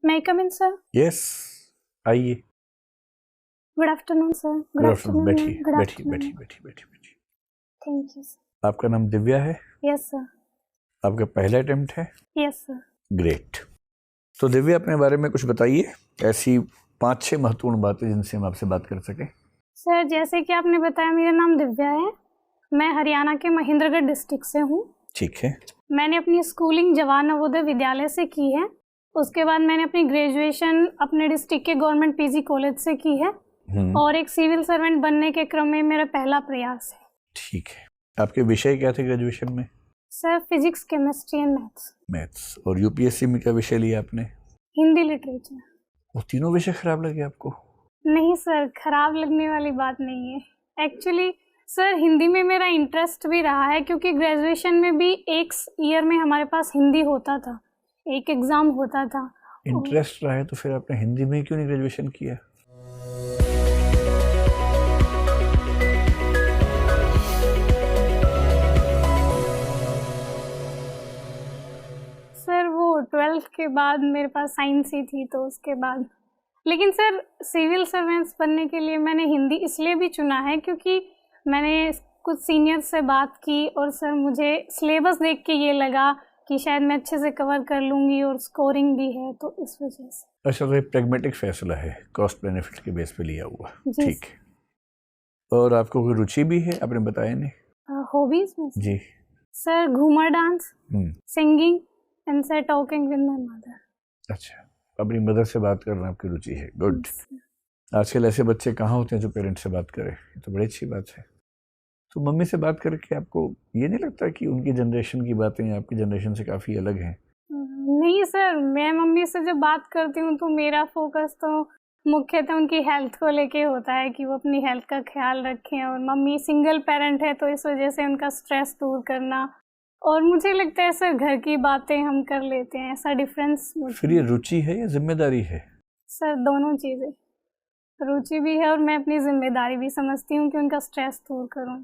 May I come in, sir? Yes, आइए। Good afternoon, sir. Good afternoon. बैठिए Good बैठिए afternoon. बैठिए बैठिए बैठिए बैठिए। Thank you, sir. आपका नाम दिव्या है? Yes, sir. आपका पहला अटेम्प्ट है? Yes, sir. ग्रेट। तो दिव्या, अपने बारे में कुछ बताइए, ऐसी 5-6 महत्वपूर्ण बातें जिनसे हम आपसे बात कर सकें। सर, जैसे कि आपने बताया, मेरा नाम दिव्या है। मैं हरियाणा के महेंद्रगढ़ डिस्ट्रिक्ट से हूँ। ठीक है। मैंने अपनी स्कूलिंग जवाहर नवोदय विद्यालय से की है। उसके बाद मैंने अपनी ग्रेजुएशन अपने डिस्ट्रिक्ट के गवर्नमेंट पीजी कॉलेज से की है। और एक सिविल सर्वेंट बनने के क्रम में मेरा पहला प्रयास है। ठीक है। आपके विषय क्या थे ग्रेजुएशन में? Sir, physics, chemistry and maths. और यूपीएससी में क्या विषय लिया आपने? हिंदी लिटरेचर। वो तीनों विषय खराब लगे आपको? नहीं सर, खराब लगने वाली बात नहीं है। एक्चुअली सर, हिंदी में मेरा इंटरेस्ट भी रहा है, क्योंकि ग्रेजुएशन में भी एक ईयर में हमारे पास हिंदी होता था, एक एग्ज़ाम होता था। इंटरेस्ट रहा है तो फिर आपने हिंदी में क्यों नहीं ग्रेजुएशन किया? सर, वो 12th के बाद मेरे पास साइंस ही थी, तो उसके बाद। लेकिन सर, सिविल सर्वेंट्स बनने के लिए मैंने हिंदी इसलिए भी चुना है क्योंकि मैंने कुछ सीनियर से बात की, और सर मुझे सिलेबस देख के ये लगा कि शायद मैं अच्छे से कवर कर लूँगी, और स्कोरिंग भी है, तो इस वजह से। अच्छा, तो ये प्रैग्मेटिक फैसला है, कॉस्ट बेनिफिट के बेस पे लिया हुआ। ठीक है। और आपको कोई रुचि भी है, आपने बताया नहीं? हॉबीज में जी sir, ghoomar dance, singing and sir talking with my mother. अच्छा, अपनी मदर से बात करना आपकी रुचि है। गुड। आजकल ऐसे बच्चे कहाँ होते हैं जो पेरेंट्स से बात करें, ये तो बड़ी अच्छी बात है। तो मम्मी से बात करके आपको ये नहीं लगता कि उनकी जनरेशन की बातें आपकी जनरेशन से काफ़ी अलग हैं? नहीं सर, मैं मम्मी से जब बात करती हूँ तो मेरा फोकस तो मुख्यतः उनकी हेल्थ को लेके होता है कि वो अपनी हेल्थ का ख्याल रखें, और मम्मी सिंगल पेरेंट है, तो इस वजह से उनका स्ट्रेस दूर करना। और मुझे लगता है सर, घर की बातें हम कर लेते हैं, ऐसा डिफरेंस। फिर ये रुचि है या जिम्मेदारी है? सर, दोनों चीज़ें। रुचि भी है और मैं अपनी जिम्मेदारी भी समझती हूँ कि उनका स्ट्रेस दूर करूँ।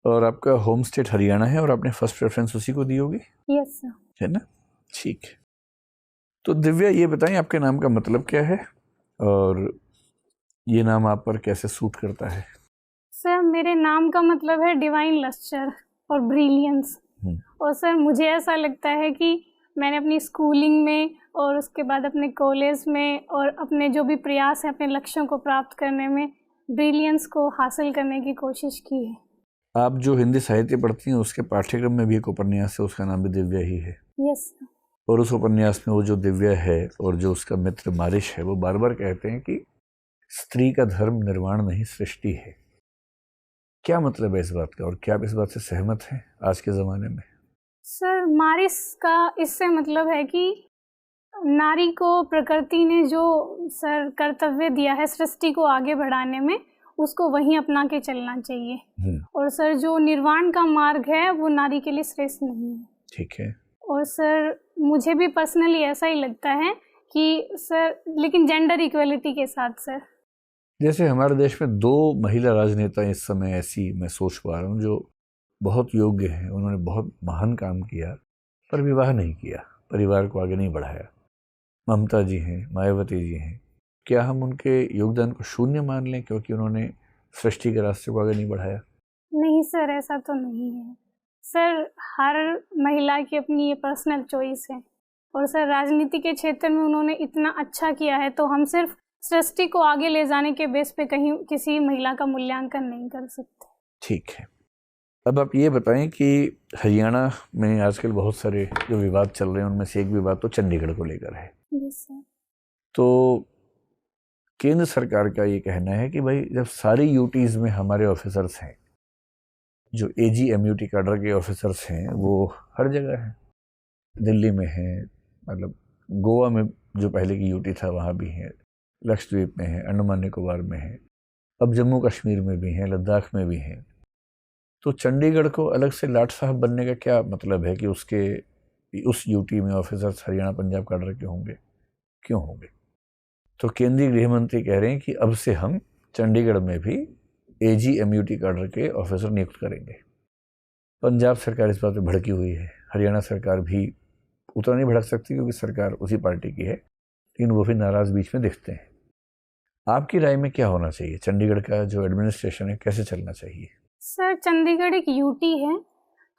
और आपका होम स्टेट हरियाणा है और आपने फर्स्ट प्रेफरेंस उसी को दी होगी? Yes sir. है ना? ठीक है। तो दिव्या, ये बताएं आपके नाम का मतलब क्या है और ये नाम आप पर कैसे सूट करता है? सर, मेरे नाम का मतलब है डिवाइन लस्टर और ब्रिलियंस। और सर, मुझे ऐसा लगता है कि मैंने अपनी स्कूलिंग में और उसके बाद अपने कॉलेज में और अपने जो भी प्रयास है अपने लक्ष्यों को प्राप्त करने में, ब्रिलियंस को हासिल करने की कोशिश की है। आप जो हिंदी साहित्य पढ़ती हैं उसके पाठ्यक्रम में भी एक उपन्यास है, उसका नाम भी दिव्या ही है। Yes sir. और उस उपन्यास में वो जो दिव्या है और जो उसका मित्र मारिश है, वो बार बार कहते हैं कि स्त्री का धर्म निर्वाण नहीं सृष्टि है। क्या मतलब है इस बात का, और क्या आप इस बात से सहमत हैं आज के ज़माने में? सर, मारिस का इससे मतलब है कि नारी को प्रकृति ने जो सर कर्तव्य दिया है सृष्टि को आगे बढ़ाने में, उसको वहीं अपना के चलना चाहिए। और सर, जो निर्वाण का मार्ग है वो नारी के लिए श्रेष्ठ नहीं है। ठीक है। और सर, मुझे भी पर्सनली ऐसा ही लगता है कि सर, लेकिन जेंडर इक्वलिटी के साथ सर। जैसे हमारे देश में 2 महिला राजनेता इस समय ऐसी मैं सोच पा रहा हूँ जो बहुत योग्य हैं, उन्होंने बहुत महान काम किया पर विवाह नहीं किया, परिवार को आगे नहीं बढ़ाया। ममता जी हैं, मायावती जी हैं। क्या हम उनके योगदान को शून्य मान लें क्योंकि उन्होंने सृष्टि के रास्ते को आगे नहीं बढ़ाया? नहीं सर, ऐसा तो नहीं है सर। हर महिला की अपनी ये पर्सनल चॉइस है, और सर राजनीति के क्षेत्र में उन्होंने इतना अच्छा किया है, तो हम सिर्फ सृष्टि को आगे ले जाने के बेस पे कहीं किसी महिला का मूल्यांकन नहीं कर सकते। ठीक है। अब आप ये बताएं कि हरियाणा में आजकल बहुत सारे जो विवाद चल रहे हैं, उनमें से एक विवाद तो चंडीगढ़ को लेकर है। सर। तो केंद्र सरकार का ये कहना है कि भाई, जब सारी यूटीज़ में हमारे ऑफिसर्स हैं, जो एजी एमयूटी कैडर के ऑफिसर्स हैं, वो हर जगह हैं। दिल्ली में हैं, मतलब गोवा में जो पहले की यूटी था वहाँ भी हैं, लक्षद्वीप में हैं, अंडमान निकोबार में हैं, अब जम्मू कश्मीर में भी हैं, लद्दाख में भी हैं। तो चंडीगढ़ को अलग से लाट साहब बनने का क्या मतलब है कि उस यूटी में ऑफिसर्स हरियाणा पंजाब कैडर के होंगे? क्यों होंगे? तो केंद्रीय गृह मंत्री कह रहे हैं कि अब से हम चंडीगढ़ में भी एजी एमयूटी कैडर के ऑफिसर नियुक्त करेंगे। पंजाब सरकार इस बात पे भड़की हुई है, हरियाणा सरकार भी उतना नहीं भड़क सकती क्योंकि सरकार उसी पार्टी की है, लेकिन वो भी नाराज़ बीच में दिखते हैं। आपकी राय में क्या होना चाहिए? चंडीगढ़ का जो एडमिनिस्ट्रेशन है कैसे चलना चाहिए? सर चंडीगढ़ एक यूटी है,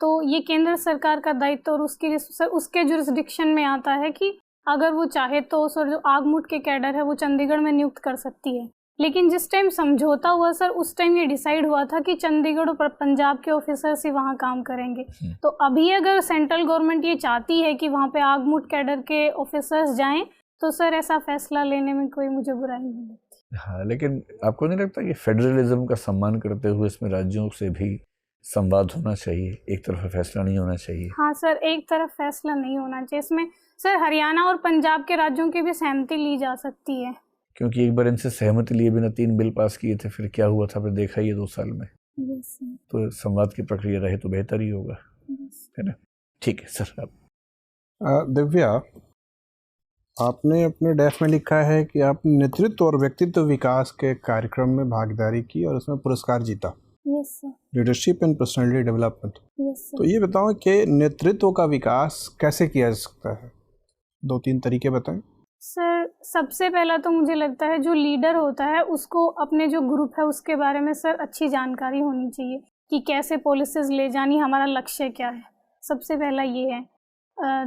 तो ये केंद्र सरकार का दायित्व और उसके जुरिस्डिक्शन में आता है कि अगर वो चाहे तो सर जो आगमुट के कैडर है वो चंडीगढ़ में नियुक्त कर सकती है। लेकिन जिस टाइम समझौता हुआ सर, उस टाइम ये डिसाइड हुआ था कि चंडीगढ़ और पंजाब के ऑफिसर्स ही वहाँ काम करेंगे। तो अभी अगर सेंट्रल गवर्नमेंट ये चाहती है कि वहाँ पे आगमुट कैडर के ऑफिसर्स जाएं, तो सर ऐसा फैसला लेने में कोई मुझे बुराई नहीं लगती। हाँ, लेकिन आपको नहीं लगता कि फेडरलिज्म का सम्मान करते हुए इसमें राज्यों से भी संवाद होना चाहिए, एक तरफा फैसला नहीं होना चाहिए? हाँ सर, एक तरफ फैसला नहीं होना चाहिए। इसमें सर हरियाणा और पंजाब के राज्यों की भी सहमति ली जा सकती है, क्योंकि एक बार इनसे सहमति लिए बिना 3 बिल पास किए थे, फिर क्या हुआ था आपने देखा ही है 2 साल में। तो संवाद की प्रक्रिया रहे तो बेहतर ही होगा, है ना? ठीक है सर। आप दिव्या, आपने अपने डेफ में लिखा है कि आपने नेतृत्व और व्यक्तित्व विकास के कार्यक्रम में भागीदारी की और उसमें पुरस्कार जीता। Yes sir. Leadership and personality development. Yes sir. तो ये बताओ कि नेतृत्व का विकास कैसे किया जा सकता है? 2-3 तरीके बताएं। सर सबसे पहला तो मुझे लगता है जो लीडर होता है उसको अपने जो ग्रुप है उसके बारे में सर अच्छी जानकारी होनी चाहिए कि कैसे पॉलिसीज ले जानी, हमारा लक्ष्य क्या है। सबसे पहला ये है।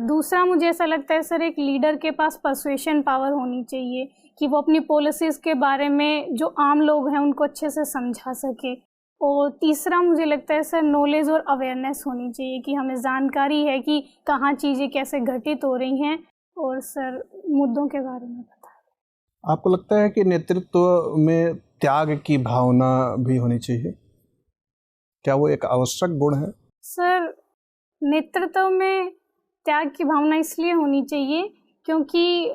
दूसरा मुझे ऐसा लगता है सर एक लीडर के पास परसुएशन पावर होनी चाहिए कि वो अपनी पॉलिसीज़ के बारे में जो आम लोग हैं उनको अच्छे से समझा सके। और तीसरा मुझे लगता है सर नॉलेज और अवेयरनेस होनी चाहिए कि हमें जानकारी है कि कहाँ चीज़ें कैसे घटित हो रही हैं और सर मुद्दों के बारे में पता है। आपको लगता है कि नेतृत्व में त्याग की भावना भी होनी चाहिए? क्या वो एक आवश्यक गुण है? सर नेतृत्व में त्याग की भावना इसलिए होनी चाहिए क्योंकि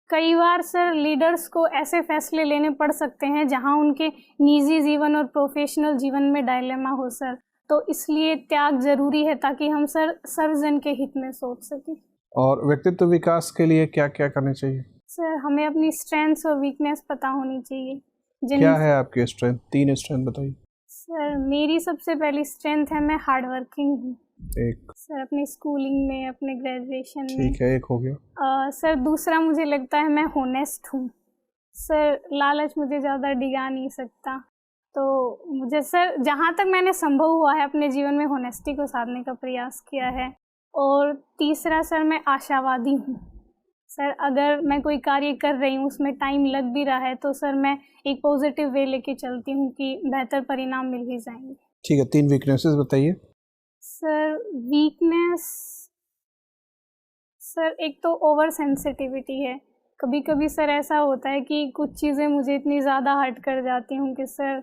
कई बार सर लीडर्स को ऐसे फैसले लेने पड़ सकते हैं जहां उनके निजी जीवन और प्रोफेशनल जीवन में डायलेमा हो सर। तो इसलिए त्याग ज़रूरी है ताकि हम सर सर्वजन के हित में सोच सकें। और व्यक्तित्व विकास के लिए क्या क्या करना चाहिए? सर हमें अपनी स्ट्रेंथ्स और वीकनेस पता होनी चाहिए। क्या है आपकी स्ट्रेंथ? 3 स्ट्रेंथ बताइए। सर मेरी सबसे पहली स्ट्रेंथ है मैं हार्ड वर्किंग हूँ। एक सर अपनी स्कूलिंग में, अपने ग्रेजुएशन में। ठीक है, एक हो गया। सर दूसरा मुझे लगता है मैं होनेस्ट हूँ। सर लालच मुझे ज़्यादा डिगा नहीं सकता। तो मुझे सर जहाँ तक मैंने संभव हुआ है अपने जीवन में होनेस्टी को साधने का प्रयास किया है। और तीसरा सर मैं आशावादी हूँ। सर अगर मैं कोई कार्य कर रही हूँ उसमें टाइम लग भी रहा है तो सर मैं एक पॉजिटिव वे लेके चलती हूँ कि बेहतर परिणाम मिल ही जाएंगे। ठीक है, 3 वीकनेसेस बताइए। सर वीकनेस सर एक तो ओवर सेंसिटिविटी है। कभी कभी सर ऐसा होता है कि कुछ चीज़ें मुझे इतनी ज़्यादा हर्ट कर जाती हूँ कि सर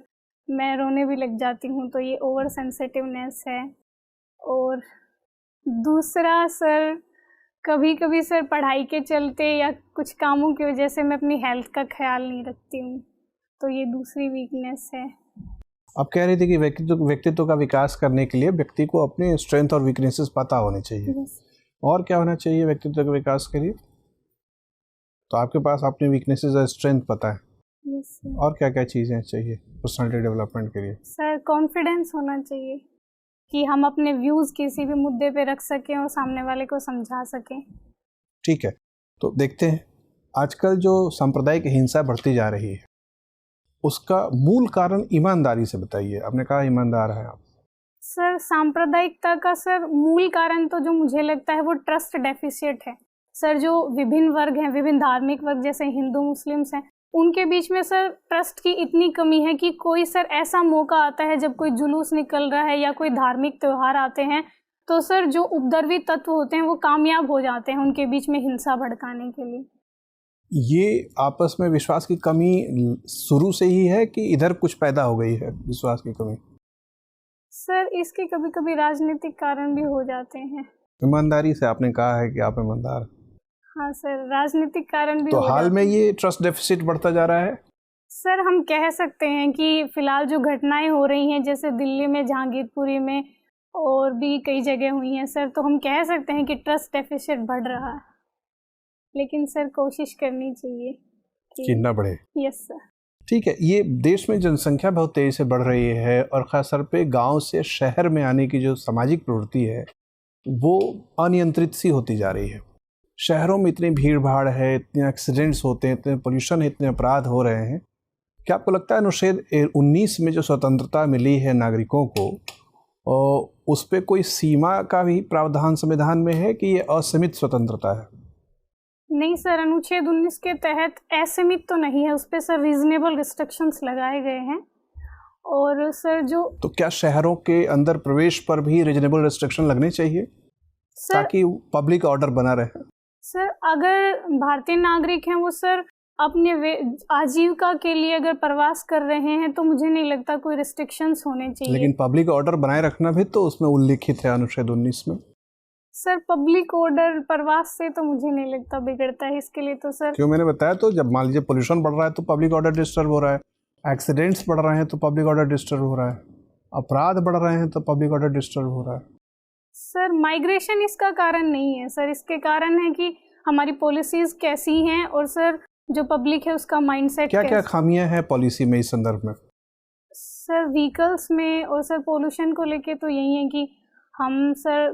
मैं रोने भी लग जाती हूँ, तो ये ओवर सेंसिटिवनेस है। और दूसरा सर कभी कभी सर पढ़ाई के चलते या कुछ कामों की वजह से मैं अपनी हेल्थ का ख्याल नहीं रखती हूँ, तो ये दूसरी वीकनेस है। आप कह रही थी कि व्यक्तित्व का विकास करने के लिए व्यक्ति को अपने स्ट्रेंथ और वीकनेसेस पता होने चाहिए। Yes. और क्या होना चाहिए व्यक्तित्व के विकास के लिए? तो आपके पास अपनी वीकनेसेस और स्ट्रेंथ पता है। Yes, और क्या क्या चीज़ें चाहिए पर्सनालिटी डेवलपमेंट के लिए? सर कॉन्फिडेंस होना चाहिए कि हम अपने व्यूज़ किसी भी मुद्दे पे रख सकें और सामने वाले को समझा सकें। ठीक है, तो देखते हैं आजकल जो सांप्रदायिक हिंसा बढ़ती जा रही है उसका मूल कारण ईमानदारी से बताइए। आपने कहा ईमानदार है आप। सर सांप्रदायिकता का सर मूल कारण तो जो मुझे लगता है वो ट्रस्ट डेफिसिट है। सर जो विभिन्न वर्ग हैं, विभिन्न धार्मिक वर्ग जैसे हिंदू मुस्लिम्स हैं, उनके बीच में सर ट्रस्ट की इतनी कमी है कि कोई सर ऐसा मौका आता है जब कोई जुलूस निकल रहा है या कोई धार्मिक त्यौहार आते हैं तो सर जो उपद्रवी तत्व होते हैं वो कामयाब हो जाते हैं उनके बीच में हिंसा भड़काने के लिए। ये आपस में विश्वास की कमी शुरू से ही है कि इधर कुछ पैदा हो गई है विश्वास की कमी? सर इसके कभी कभी राजनीतिक कारण भी हो जाते हैं। ईमानदारी से आपने कहा है कि आप ईमानदार। हाँ सर, राजनीतिक कारण भी तो हो हाल जाते में हैं। ये ट्रस्ट डेफिसिट बढ़ता जा रहा है? सर हम कह सकते हैं कि फिलहाल जो घटनाएं हो रही हैं जैसे दिल्ली में, जहांगीरपुरी में और भी कई जगह हुई हैं सर, तो हम कह सकते हैं कि ट्रस्ट डेफिसिट बढ़ रहा है। लेकिन सर कोशिश करनी चाहिए कि ना बढ़े। Yes sir. ठीक है, ये देश में जनसंख्या बहुत तेज़ी से बढ़ रही है और ख़ासतौर पे गांव से शहर में आने की जो सामाजिक प्रवृत्ति है वो अनियंत्रित सी होती जा रही है। शहरों में इतनी भीड़ भाड़ है, इतने एक्सीडेंट्स होते हैं, इतने पोल्यूशन है, इतने अपराध हो रहे हैं, क्या आपको लगता है अनुच्छेद 19 में जो स्वतंत्रता मिली है नागरिकों को, और उस पर कोई सीमा का भी प्रावधान संविधान में है कि ये असीमित स्वतंत्रता है? नहीं सर, अनुच्छेद 19 के तहत असीमित तो नहीं है, उस पर सर रीजनेबल रिस्ट्रिक्शंस लगाए गए हैं। और सर जो तो क्या शहरों के अंदर प्रवेश पर भी रीजनेबल रिस्ट्रिक्शन लगने चाहिए सर, ताकि पब्लिक ऑर्डर बना रहे? सर अगर भारतीय नागरिक हैं वो सर अपने आजीविका के लिए अगर प्रवास कर रहे हैं तो मुझे नहीं लगता कोई रिस्ट्रिक्शंस होने चाहिए। लेकिन पब्लिक ऑर्डर बनाए रखना भी तो उसमें उल्लिखित है अनुच्छेद 19 में। सर पब्लिक ऑर्डर प्रवास से तो मुझे नहीं लगता बिगड़ता है, इसके लिए तो सर क्यों, मैंने बताया तो, जब मान लीजिए पोल्यूशन बढ़ रहा है तो पब्लिक ऑर्डर डिस्टर्ब हो रहा है, एक्सीडेंट्स बढ़ रहे हैं तो पब्लिक ऑर्डर डिस्टर्ब हो रहा है, अपराध बढ़ रहे हैं तो पब्लिक ऑर्डर डिस्टर्ब हो रहा है। सर माइग्रेशन इसका कारण नहीं है सर, इसके कारण है कि हमारी पॉलिसीज कैसी हैं और सर जो पब्लिक है उसका माइंडसेट क्या क्या खामियां हैं पॉलिसी में इस संदर्भ में? सर व्हीकल्स में और सर पोल्यूशन को लेके तो यही है कि हम सर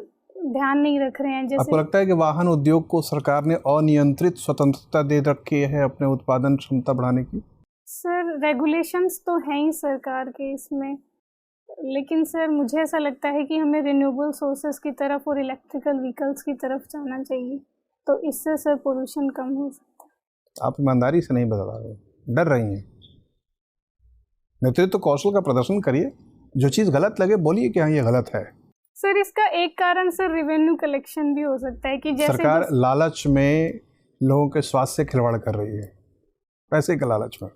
ध्यान नहीं रख रहे हैं। जैसे आपको लगता है कि वाहन उद्योग को सरकार ने अनियंत्रित स्वतंत्रता दे रखी है अपने उत्पादन क्षमता बढ़ाने की? सर रेगुलेशंस तो हैं ही सरकार के इसमें, लेकिन सर मुझे ऐसा लगता है कि हमें रिन्यूएबल सोर्सेज की तरफ और इलेक्ट्रिकल व्हीकल्स की तरफ जाना चाहिए, तो इससे सर पोल्यूशन कम हो सकता है। आप ईमानदारी से नहीं बता रहे, डर रही हैं। नेतृत्व कौशल का प्रदर्शन करिए, जो चीज़ गलत लगे बोलिए कि हाँ ये गलत है। सर इसका एक कारण सर रेवेन्यू कलेक्शन भी हो सकता है कि जैसे सरकार लालच में लोगों के स्वास्थ्य से खिलवाड़ कर रही है, पैसे के लालच में।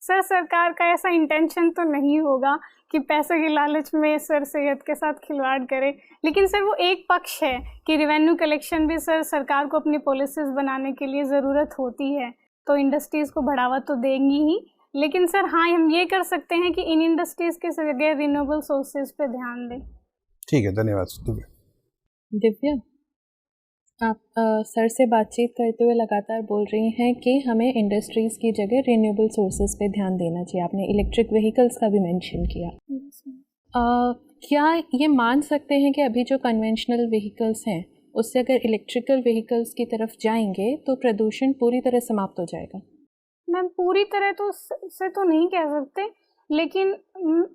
सर सरकार का ऐसा इंटेंशन तो नहीं होगा कि पैसे के लालच में सर सेहत के साथ खिलवाड़ करे, लेकिन सर वो एक पक्ष है कि रेवेन्यू कलेक्शन भी सर सरकार को अपनी पॉलिसीज बनाने के लिए ज़रूरत होती है, तो इंडस्ट्रीज़ को बढ़ावा तो देंगी ही, लेकिन सर हाँ हम ये कर सकते हैं कि इन इंडस्ट्रीज़ के जगह रिन्यूएबल सोर्सेज पे ध्यान दें। ठीक है, धन्यवाद। दिव्या, आप सर से बातचीत करते हुए लगातार बोल रही हैं कि हमें इंडस्ट्रीज़ की जगह रिन्यूएबल सोर्सेज पे ध्यान देना चाहिए। आपने इलेक्ट्रिक व्हीकल्स का भी मेंशन किया। क्या ये मान सकते हैं कि अभी जो कन्वेंशनल व्हीकल्स हैं उससे अगर इलेक्ट्रिकल व्हीकल्स की तरफ जाएंगे तो प्रदूषण पूरी तरह समाप्त हो जाएगा? मैम पूरी तरह तो से तो नहीं कह सकते, लेकिन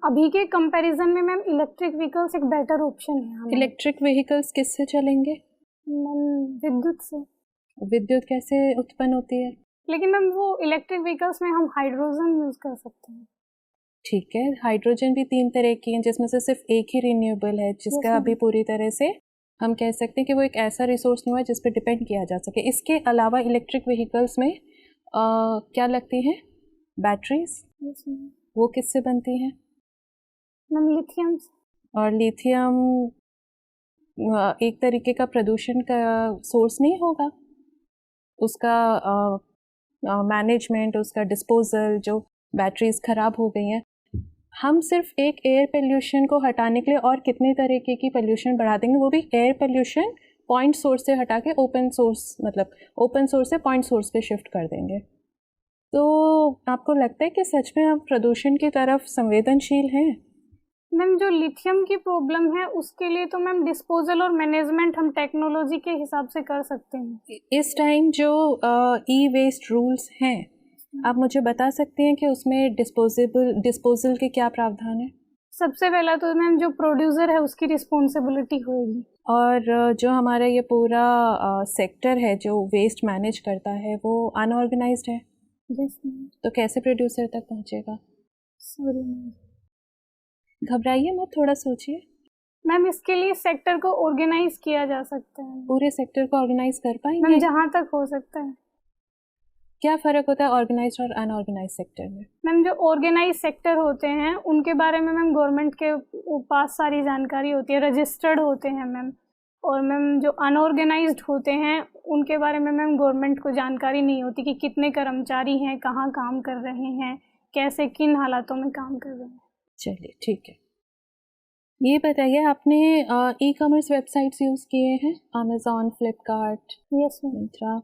अभी के कंपैरिजन में मैम इलेक्ट्रिक व्हीकल्स एक बेटर ऑप्शन है। इलेक्ट्रिक व्हीकल्स किससे चलेंगे? मैम विद्युत से। विद्युत कैसे उत्पन्न होती है? लेकिन मैम वो इलेक्ट्रिक व्हीकल्स में हम हाइड्रोजन यूज़ कर सकते हैं। ठीक है, हाइड्रोजन भी 3 तरह की हैं जिसमें से सिर्फ एक ही रिन्यूएबल है, जिसका अभी पूरी तरह से हम कह सकते हैं कि वो एक ऐसा रिसोर्स नहीं हुआ जिस पर डिपेंड किया जा सके। इसके अलावा इलेक्ट्रिक व्हीकल्स में क्या लगती हैं? बैटरीज। वो किससे बनती हैं? Ma'am lithium. और लिथियम एक तरीके का प्रदूषण का सोर्स नहीं होगा? उसका मैनेजमेंट, उसका डिस्पोजल, जो बैटरीज ख़राब हो गई हैं, हम सिर्फ एक एयर पोल्यूशन को हटाने के लिए और कितने तरीके की पोल्यूशन बढ़ा देंगे, वो भी एयर पोल्यूशन पॉइंट सोर्स से हटा के ओपन सोर्स, मतलब ओपन सोर्स से पॉइंट सोर्स पे शिफ्ट कर देंगे। तो आपको लगता है कि सच में हम प्रदूषण की तरफ संवेदनशील हैं? मैम जो लिथियम की प्रॉब्लम है उसके लिए तो मैम डिस्पोजल और मैनेजमेंट हम टेक्नोलॉजी के हिसाब से कर सकते हैं। इस टाइम जो ई वेस्ट रूल्स हैं, आप मुझे बता सकते हैं कि उसमें डिस्पोजल के क्या प्रावधान है? सबसे पहला तो मैम जो प्रोड्यूसर है उसकी रिस्पॉन्सिबिलिटी होगी, और जो हमारा ये पूरा सेक्टर है जो वेस्ट मैनेज करता है वो अनऑर्गेनाइज्ड है। Yes ma'am. तो कैसे प्रोड्यूसर तक पहुंचेगा? Sorry ma'am. घबराइए मत, थोड़ा सोचिए। मैम इसके लिए सेक्टर को ऑर्गेनाइज किया जा सकता है। पूरे सेक्टर को ऑर्गेनाइज कर पाएंगे? मैम जहाँ तक हो सकता है। क्या फ़र्क होता है ऑर्गेनाइज्ड और अनऑर्गेनाइज्ड सेक्टर में? मैम जो ऑर्गेनाइज सेक्टर होते हैं उनके बारे में मैम गवर्नमेंट के पास सारी जानकारी होती है, रजिस्टर्ड होते हैं मैम, और मैम जो अनऑर्गेनाइज्ड होते हैं उनके बारे में मैम गवर्नमेंट को जानकारी नहीं होती कि कितने कर्मचारी हैं, कहाँ काम कर रहे हैं, कैसे किन हालातों में काम कर रहे हैं। चलिए ठीक है, ये बताइए आपने ई कॉमर्स वेबसाइट्स यूज़ किए हैं? Amazon, Flipkart? Yes ma'am. Myntra?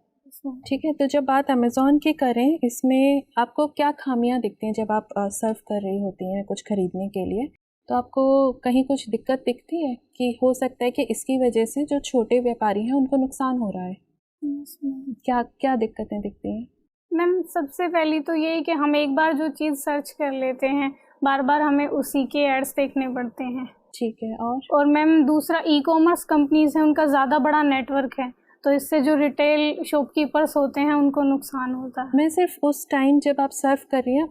ठीक है, तो जब बात अमेज़ॉन की करें, इसमें आपको क्या खामियां दिखती हैं जब आप सर्व कर रही होती हैं कुछ ख़रीदने के लिए? तो आपको कहीं कुछ दिक्कत दिखती है कि हो सकता है कि इसकी वजह से जो छोटे व्यापारी हैं उनको नुकसान हो रहा है? क्या क्या दिक्कतें दिखती हैं? मैम सबसे पहली तो यही कि हम एक बार जो चीज़ सर्च कर लेते हैं, बार बार हमें उसी के एड्स देखने पड़ते हैं। ठीक है। और मैम दूसरा, ई-कॉमर्स कंपनीज हैं, उनका ज़्यादा बड़ा नेटवर्क है, तो इससे जो रिटेल शॉपकीपर्स होते हैं उनको नुकसान होता है। मैं सिर्फ उस टाइम जब आप सर्व कर रही हैं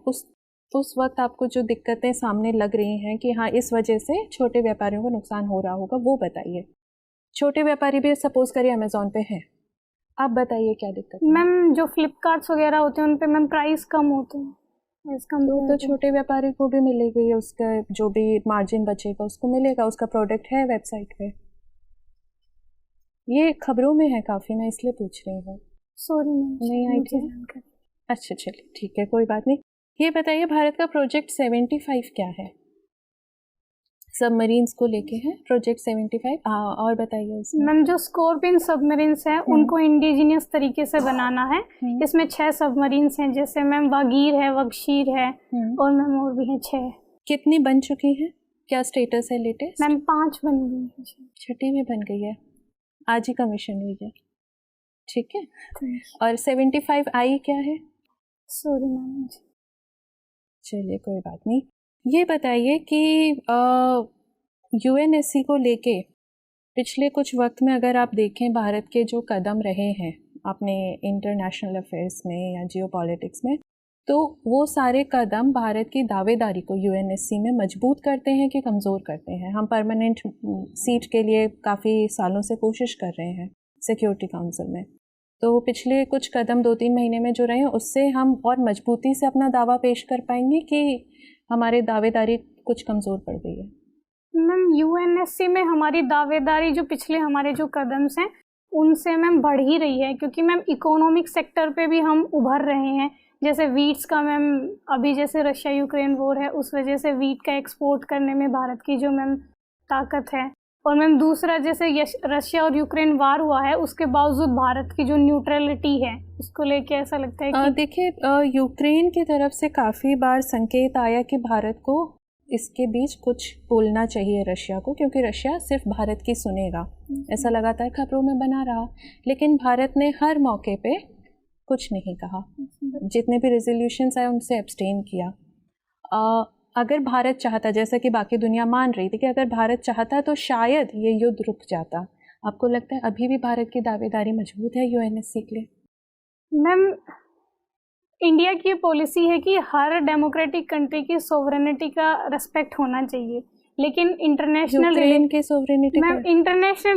उस वक्त आपको जो दिक्कतें सामने लग रही हैं कि हाँ इस वजह से छोटे व्यापारियों को नुकसान हो रहा होगा, वो बताइए। छोटे व्यापारी भी सपोज करिए अमेज़ॉन पे हैं, आप बताइए क्या दिक्कत है? मैम जो फ्लिपकार्ट्स वगैरह होते हैं उन पे मैम प्राइस कम होते हैं, तो छोटे व्यापारी को भी मिलेगी, उसका जो भी मार्जिन बचेगा उसको मिलेगा, उसका प्रोडक्ट है वेबसाइट पे। ये खबरों में है काफ़ी, मैं इसलिए पूछ रही हूँ। सॉरी नहीं आई थी। अच्छा चलिए ठीक है, कोई बात नहीं। ये बताइए भारत का प्रोजेक्ट 75 क्या है? सबमरीन्स को लेके है प्रोजेक्ट 75। और बताइए उसमें। मैम जो स्कॉर्पियन सबमरीन्स हैं उनको इंडिजिनियस तरीके से बनाना है। इसमें 6 सबमरीन्स हैं, जैसे मैम वागीर है, वगशीर है और मैम और भी हैं 6। कितनी बन चुकी हैं? क्या स्टेटस है लेटेस्ट? मैम 5 बन गई है, 6ठी भी बन गई है, आज ही कमीशन हुई है। ठीक है। और 75 आई क्या है? Sorry ma'am. चलिए कोई बात नहीं। ये बताइए कि यूएनएससी को लेके पिछले कुछ वक्त में अगर आप देखें भारत के जो कदम रहे हैं अपने इंटरनेशनल अफेयर्स में या जियोपॉलिटिक्स में, तो वो सारे कदम भारत की दावेदारी को यूएनएससी में मजबूत करते हैं कि कमज़ोर करते हैं? हम परमानेंट सीट के लिए काफ़ी सालों से कोशिश कर रहे हैं सिक्योरिटी काउंसिल में, तो पिछले कुछ कदम 2-3 महीने में जो रहे हैं उससे हम और मजबूती से अपना दावा पेश कर पाएंगे कि हमारी दावेदारी कुछ कमज़ोर पड़ गई है? मैम यूएनएससी में हमारी दावेदारी जो पिछले हमारे जो कदम हैं उनसे मैम बढ़ ही रही है, क्योंकि मैम इकोनॉमिक सेक्टर पे भी हम उभर रहे हैं। जैसे वीट्स का मैम अभी जैसे रशिया यूक्रेन वॉर है, उस वजह से वीट का एक्सपोर्ट करने में भारत की जो मैम ताकत है। और मैम दूसरा, जैसे रशिया और यूक्रेन वार हुआ है उसके बावजूद भारत की जो न्यूट्रलिटी है उसको लेके ऐसा लगता है कि देखिए यूक्रेन की तरफ से काफ़ी बार संकेत आया कि भारत को इसके बीच कुछ बोलना चाहिए रशिया को, क्योंकि रशिया सिर्फ भारत की सुनेगा, ऐसा लगातार खबरों में बना रहा। लेकिन भारत ने हर मौके पे कुछ नहीं कहा, जितने भी रेजोल्यूशंस आए उनसे एब्सटेन किया। अगर भारत चाहता, जैसा कि बाकी दुनिया मान रही थी कि अगर भारत चाहता तो शायद ये युद्ध रुक जाता, आपको लगता है अभी भी भारत की दावेदारी मजबूत है यूएनएससी के लिए? मैम इंडिया की पॉलिसी है कि हर डेमोक्रेटिक कंट्री की सोवरेनिटी का रेस्पेक्ट होना चाहिए, लेकिन इंटरनेशनल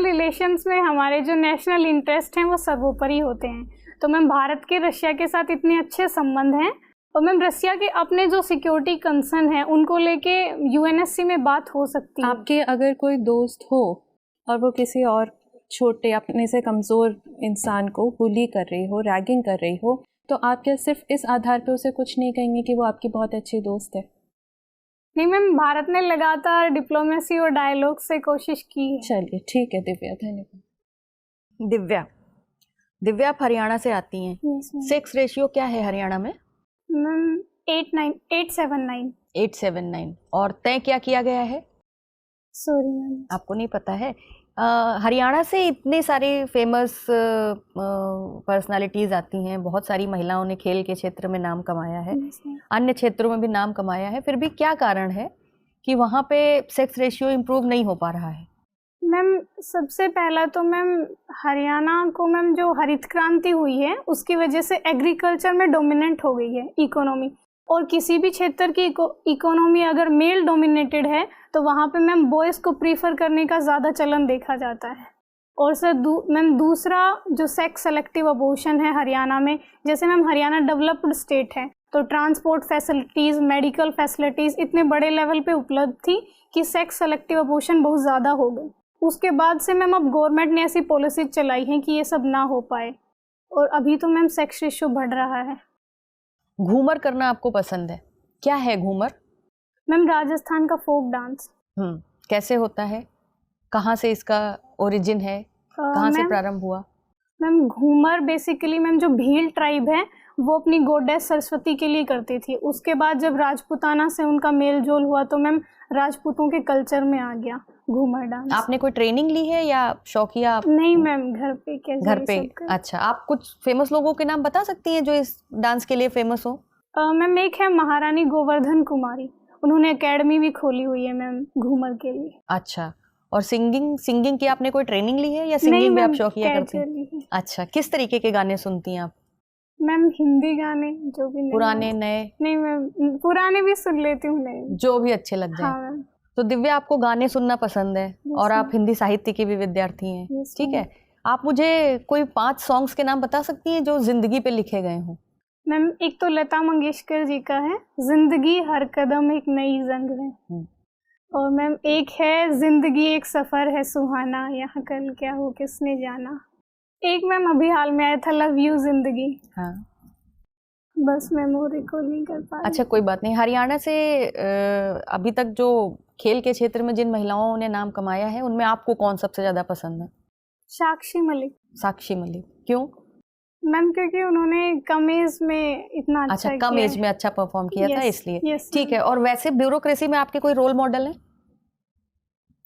रिलेशंस में हमारे जो नेशनल इंटरेस्ट हैं वो सर्वोपरि होते हैं। तो मैम भारत के रशिया के साथ इतने अच्छे संबंध हैं, और मैम रशिया के अपने जो सिक्योरिटी कंसर्न है उनको लेके यूएनएससी में बात हो सकती है। आपके अगर कोई दोस्त हो और वो किसी और छोटे अपने से कमज़ोर इंसान को बुली कर रही हो, रैगिंग कर रही हो, तो आप क्या सिर्फ इस आधार पे उसे कुछ नहीं कहेंगे कि वो आपकी बहुत अच्छी दोस्त है? नहीं मैम, भारत ने लगातार डिप्लोमेसी और डायलॉग से कोशिश की है। चलिए ठीक है दिव्या, धन्यवाद। दिव्या आप हरियाणा से आती हैं। सेक्स रेशियो क्या है हरियाणा में? मैम 879। और तय क्या किया गया है? सॉरी मैम, आपको नहीं पता है? हरियाणा से इतने सारे फेमस पर्सनालिटीज़ आती हैं, बहुत सारी महिलाओं ने खेल के क्षेत्र में नाम कमाया है, अन्य क्षेत्रों में भी नाम कमाया है, फिर भी क्या कारण है कि वहाँ पे सेक्स रेशियो इम्प्रूव नहीं हो पा रहा है? मैम सबसे पहला तो मैम हरियाणा को मैम जो हरित क्रांति हुई है उसकी वजह से एग्रीकल्चर में डोमिनेंट हो गई है इकोनॉमी, और किसी भी क्षेत्र की इकोनॉमी अगर मेल डोमिनेटेड है तो वहाँ पे मैम बॉयज़ को प्रीफर करने का ज़्यादा चलन देखा जाता है। और सर मैम दूसरा जो सेक्स सेलेक्टिव अबॉर्शन है हरियाणा में, जैसे मैम हरियाणा डेवलप्ड स्टेट है तो ट्रांसपोर्ट फैसिलिटीज़, मेडिकल फैसिलिटीज़ इतने बड़े लेवल पे उपलब्ध थी कि सेक्स सेलेक्टिव अबॉर्शन बहुत ज़्यादा हो गई। उसके बाद से मैम अब गवर्नमेंट ने ऐसी पॉलिसी चलाई है कि ये सब ना हो पाए, और अभी तो मैम सेक्स रेशियो बढ़ रहा है। घूमर करना आपको पसंद है? क्या है घूमर? मैम राजस्थान का फोक डांस। कैसे होता है? कहाँ से इसका ओरिजिन है? कहाँ से प्रारंभ हुआ? मैम घूमर बेसिकली मैम जो भील ट्राइब है वो अपनी गॉडेस सरस्वती के लिए करती थी। उसके बाद जब राजपूताना से उनका मेल जोल हुआ तो मैम राजपूतों के कल्चर में आ गया, घूमर डांस। आपने कोई ट्रेनिंग ली है या शौकिया? नहीं मैम, घर पे कैसे घर पे। सब कर- अच्छा, आप कुछ फेमस लोगों के नाम बता सकती हैं जो इस डांस के लिए फेमस हो? मैम एक है महारानी गोवर्धन कुमारी, उन्होंने एकेडमी भी खोली हुई है मैम घूमर के लिए। अच्छा, और सिंगिंग की आपने कोई ट्रेनिंग ली है या नहीं सिंगिंग भी आप मैम, शौकिया करती हैं? कैजुअली है। अच्छा, किस तरीके के गाने सुनती हैं आप? मैम हिंदी गाने जो भी नहीं पुराने नए? नहीं मैम, पुराने भी सुन लेती हूँ। नहीं जो भी अच्छे लग जाए। हाँ मैम। तो दिव्या, आपको गाने सुनना पसंद है और आप हिंदी साहित्य की भी विद्यार्थी हैं, Yes, ठीक है। आप मुझे कोई 5 सॉन्ग्स के नाम बता सकती हैं जो जिंदगी पे लिखे गए हों? मैम एक तो लता मंगेशकर जी का है, जिंदगी हर कदम एक नई जंग है। और मैम एक है, जिंदगी एक सफर है सुहाना, यहाँ कल क्या हो किसने जाना। एक मैम अभी हाल में आया था, लव यू जिंदगी। हाँ। बस मैम वो रिकॉल नहीं कर पा रही। अच्छा, कोई बात नहीं। हरियाणा से अभी तक जो खेल के क्षेत्र में जिन महिलाओं ने नाम कमाया है, उनमें आपको कौन सबसे ज्यादा पसंद है? साक्षी मलिक। साक्षी मलिक, क्यों? मैम क्योंकि उन्होंने कम एज में इतना अच्छा, अच्छा कम एज में अच्छा परफॉर्म किया था इसलिए। यस ठीक है। और वैसे ब्यूरोक्रेसी में आपके कोई रोल मॉडल है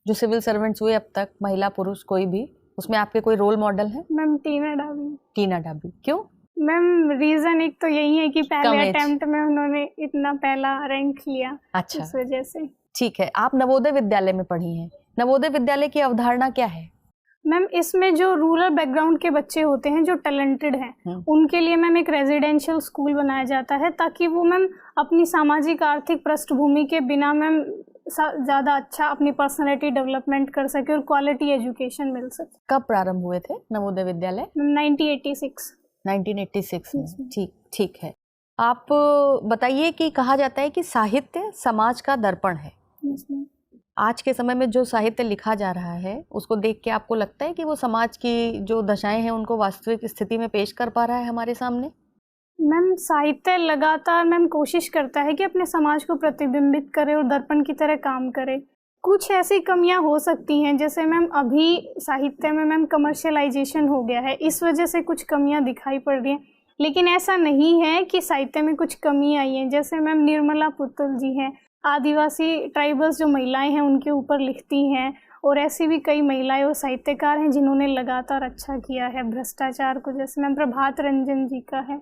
जो सिविल सर्वेंट्स हुए अब तक, महिला पुरुष कोई भी, उसमें आपके कोई रोल मॉडल है? मैम टीना डाबी। टीना डाबी, क्यों? मैम रीजन एक तो यही है कि कम पहले एज। अटेम्प्ट में उन्होंने इतना पहला रैंक लिया, अच्छा, इस वजह से। ठीक है। आप नवोदय विद्यालय में पढ़ी हैं। नवोदय विद्यालय की अवधारणा क्या है? मैम इसमें जो रूरल बैकग्राउंड के बच्चे होते हैं जो टैलेंटेड हैं, उनके लिए मैम एक रेजिडेंशियल स्कूल बनाया जाता है ताकि वो मैम अपनी सामाजिक आर्थिक पृष्ठभूमि के बिना मैम ज़्यादा अच्छा अपनी पर्सनैलिटी डेवलपमेंट कर सके और क्वालिटी एजुकेशन मिल सके। कब प्रारंभ हुए थे नवोदय विद्यालय? 1986। 1986 में। ठीक है। आप बताइए कि कहा जाता है कि साहित्य समाज का दर्पण है। आज के समय में जो साहित्य लिखा जा रहा है, उसको देख के आपको लगता है कि वो समाज की जो दशाएं हैं उनको वास्तविक स्थिति में पेश कर पा रहा है हमारे सामने? मैम साहित्य लगातार मैम कोशिश करता है कि अपने समाज को प्रतिबिंबित करे और दर्पण की तरह काम करे। कुछ ऐसी कमियां हो सकती हैं, जैसे मैम अभी साहित्य में मैम कमर्शियलाइजेशन हो गया है, इस वजह से कुछ कमियां दिखाई पड़ रही हैं। लेकिन ऐसा नहीं है कि साहित्य में कुछ कमी आई है। जैसे मैम निर्मला पुतुल जी हैं, आदिवासी ट्राइबल्स जो महिलाएं हैं उनके ऊपर लिखती हैं, और ऐसी भी कई महिलाएं और साहित्यकार हैं जिन्होंने लगातार अच्छा किया है भ्रष्टाचार को। जैसे मैम प्रभात रंजन जी का है।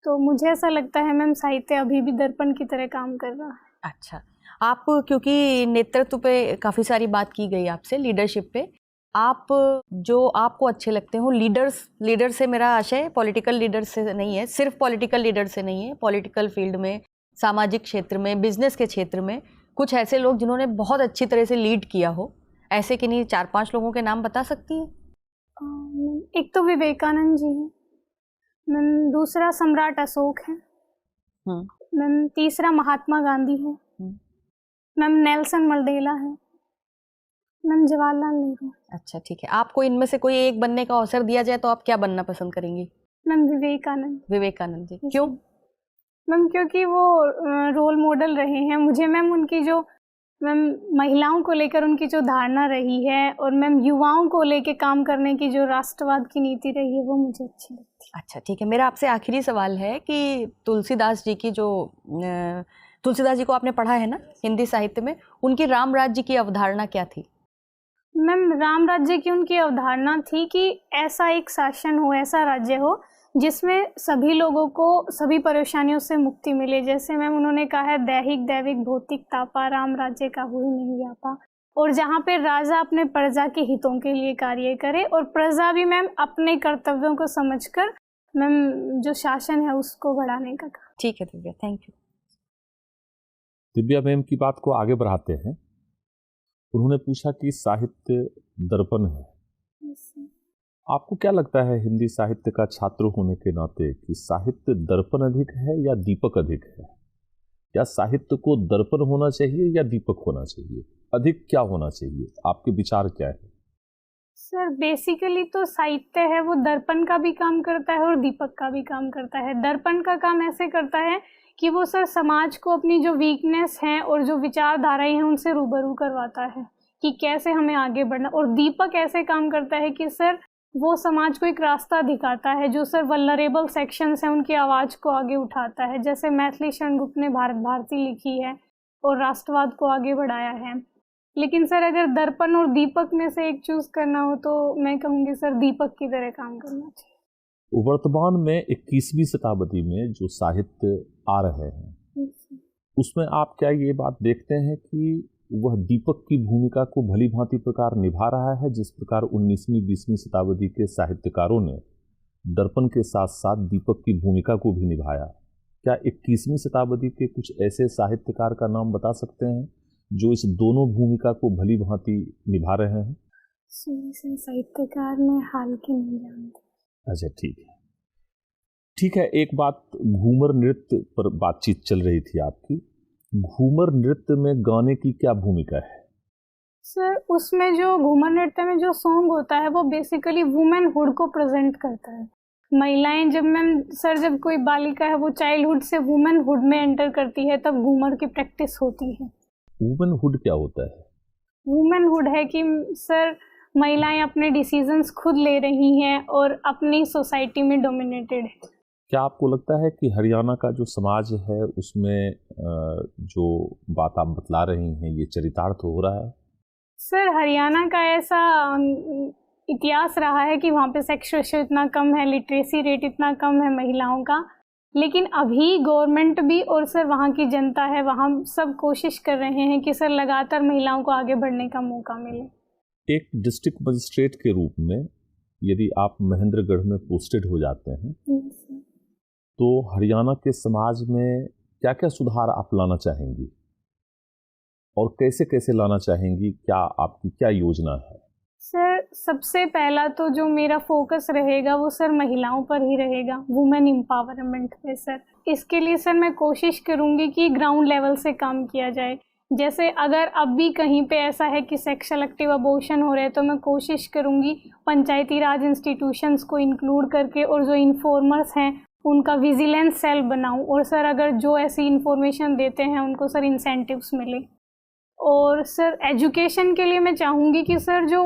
तो मुझे ऐसा लगता है मैम साहित्य अभी भी दर्पण की तरह काम कर रहा है। अच्छा, आप क्योंकि नेतृत्व पे काफ़ी सारी बात की गई आपसे, लीडरशिप पे, आप जो आपको अच्छे लगते हो लीडर से मेरा आशय पॉलिटिकल लीडर से नहीं है, सिर्फ पॉलिटिकल लीडर से नहीं है, पॉलिटिकल फील्ड में, सामाजिक क्षेत्र में, बिजनेस के क्षेत्र में कुछ ऐसे लोग जिन्होंने बहुत अच्छी तरह से लीड किया हो, ऐसे कि नहीं 4-5 लोगों के नाम बता सकती हैं? एक तो विवेकानंद जी हैं मैम, दूसरा सम्राट अशोक है मैम, तीसरा महात्मा गांधी है मैम, नेल्सन मंडेला है मैम, जवाहरलाल नेहरू। अच्छा, ठीक है। आपको इनमें से कोई एक बनने का अवसर दिया जाए तो आप क्या बनना पसंद करेंगी? मैम विवेकानंद। विवेकानंद जी, क्यों? मैम क्योंकि वो रोल मॉडल रहे हैं मुझे मैम, उनकी जो मैम महिलाओं को लेकर उनकी जो धारणा रही है, और मैम युवाओं को लेकर काम करने की जो राष्ट्रवाद की नीति रही है, वो मुझे अच्छी लगती है। अच्छा, ठीक है। मेरा आपसे आखिरी सवाल है कि तुलसीदास जी को आपने पढ़ा है ना हिंदी साहित्य में, उनकी राम राज्य की अवधारणा क्या थी? मैम राम राज्य की उनकी अवधारणा थी कि ऐसा एक शासन हो, ऐसा राज्य हो जिसमें सभी लोगों को सभी परेशानियों से मुक्ति मिले। जैसे मैम उन्होंने कहा है, दैहिक दैविक भौतिक तापा, राम राज्य का हुई नहीं व्यापा। और जहाँ पे राजा अपने प्रजा के हितों के लिए कार्य करे और प्रजा भी मैम अपने कर्तव्यों को समझकर मैम जो शासन है उसको बढ़ाने का काम। ठीक है Divya, thank you. Divya ma'am की बात को आगे बढ़ाते हैं। उन्होंने पूछा कि साहित्य दर्पण है। आपको क्या लगता है हिंदी साहित्य का छात्र होने के नाते कि साहित्य दर्पण अधिक है या दीपक अधिक है? या साहित्य को दर्पण होना चाहिए या दीपक होना चाहिए? अधिक क्या होना चाहिए? आपके विचार क्या है? सर बेसिकली तो साहित्य है वो दर्पण का भी काम करता है और दीपक का भी काम करता है। दर्पण का काम ऐसे करता है कि वो सर समाज को अपनी जो वीकनेस है और जो विचारधाराएं हैं उनसे रूबरू करवाता है कि कैसे हमें आगे बढ़ना। और दीपक ऐसे काम करता है कि सर वो समाज को एक रास्ता दिखाता है, जो सर वल्नरेबल सेक्शंस हैं उनकी आवाज़ को आगे उठाता है। जैसे मैथिली शरण गुप्त ने भारत भारती लिखी है और राष्ट्रवाद को आगे बढ़ाया है। लेकिन सर अगर दर्पण और दीपक में से एक चूज करना हो तो मैं कहूँगी सर दीपक की तरह काम करना चाहिए। वर्तमान में 21वीं शताब्दी में जो साहित्य आ रहे हैं उसमें आप क्या ये बात देखते हैं कि वह दीपक की भूमिका को भली भांति प्रकार निभा रहा है, जिस प्रकार 19वीं 20वीं शताब्दी के साहित्यकारों ने दर्पण के साथ साथ दीपक की भूमिका को भी निभाया? क्या 21वीं शताब्दी के कुछ ऐसे साहित्यकार का नाम बता सकते हैं जो इस दोनों भूमिका को भली भांति निभा रहे हैं? साहित्यकार में हाल के नहीं जानते। अच्छा, ठीक है। एक बात, घूमर नृत्य पर बातचीत चल रही थी आपकी। घूमर नृत्य में गाने की क्या भूमिका है? सर उसमें जो घूमर नृत्य में जो सॉन्ग होता है वो बेसिकली वुमेनहुड को प्रेजेंट करता है। महिलाएं जब कोई बालिका है वो चाइल्डहुड से वुमेनहुड में एंटर करती है तब घूमर की प्रैक्टिस होती है। वुमेनहुड क्या होता है? वुमेनहुड है कि सर महिलाएं अपने डिसीजंस खुद ले रही हैं और अपनी सोसाइटी में डोमिनेटेड है। क्या आपको लगता है कि हरियाणा का जो समाज है उसमें जो बात आप बतला रही हैं ये चरितार्थ हो रहा है? सर हरियाणा का ऐसा इतिहास रहा है कि वहाँ पे सेक्स रेशियो इतना कम है, लिटरेसी रेट इतना कम है महिलाओं का, लेकिन अभी गवर्नमेंट भी और सर वहाँ की जनता है वहाँ सब कोशिश कर रहे हैं कि सर लगातार महिलाओं को आगे बढ़ने का मौका मिले। एक डिस्ट्रिक्ट मजिस्ट्रेट के रूप में यदि आप महेंद्रगढ़ में पोस्टेड हो जाते हैं तो हरियाणा के समाज में क्या क्या सुधार आप लाना चाहेंगी और कैसे कैसे लाना चाहेंगी? क्या आपकी क्या योजना है? सर सबसे पहला तो जो मेरा फोकस रहेगा वो सर महिलाओं पर ही रहेगा, वुमेन एम्पावरमेंट पे सर। इसके लिए सर मैं कोशिश करूँगी कि ग्राउंड लेवल से काम किया जाए। जैसे अगर अब भी कहीं पे ऐसा है कि सेक्सुअल एक्टिव अबॉर्शन हो रहे हैं तो मैं कोशिश करूँगी पंचायती राज इंस्टीट्यूशंस को इंक्लूड करके और जो इन्फॉर्मर्स हैं उनका विजिलेंस सेल बनाऊँ और सर अगर जो ऐसी इंफॉर्मेशन देते हैं उनको सर इंसेंटिव्स मिले। और सर एजुकेशन के लिए मैं चाहूँगी कि सर जो